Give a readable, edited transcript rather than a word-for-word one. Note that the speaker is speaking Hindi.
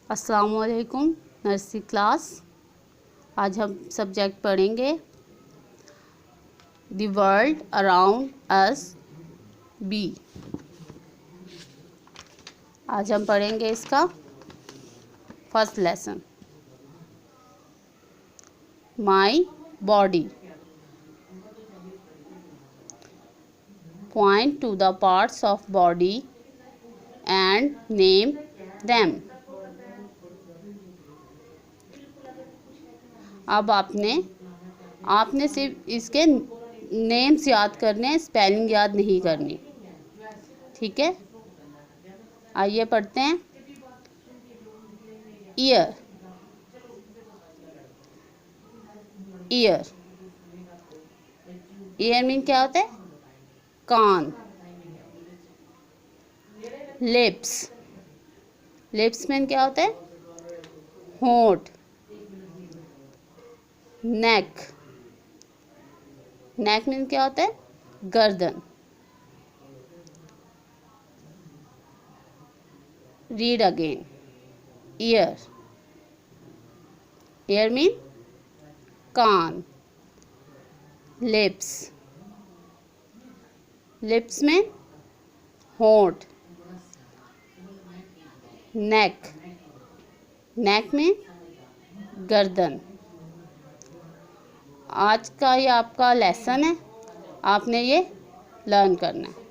अस्सलामुअलैकुम नर्सरी क्लास। आज हम सब्जेक्ट पढ़ेंगे the world around us B. आज हम पढ़ेंगे इसका first lesson, my body. Point two the parts of body and name them. अब आपने सिर्फ इसके नेम्स याद करने, स्पेलिंग याद नहीं करनी, ठीक है। आइए पढ़ते हैं। ईयर, ईयर, ईयर मीन क्या होता है? कान। लिप्स, लिप्स मीन क्या होता है? होंठ। नेक, नेक मीन क्या होता है? गर्दन। Read again. Ear, ear mean कान। लिप्स, लिप्स में होंठ। नेक, नेक में गर्दन। आज का ये आपका लेसन है, आपने ये लर्न करना है।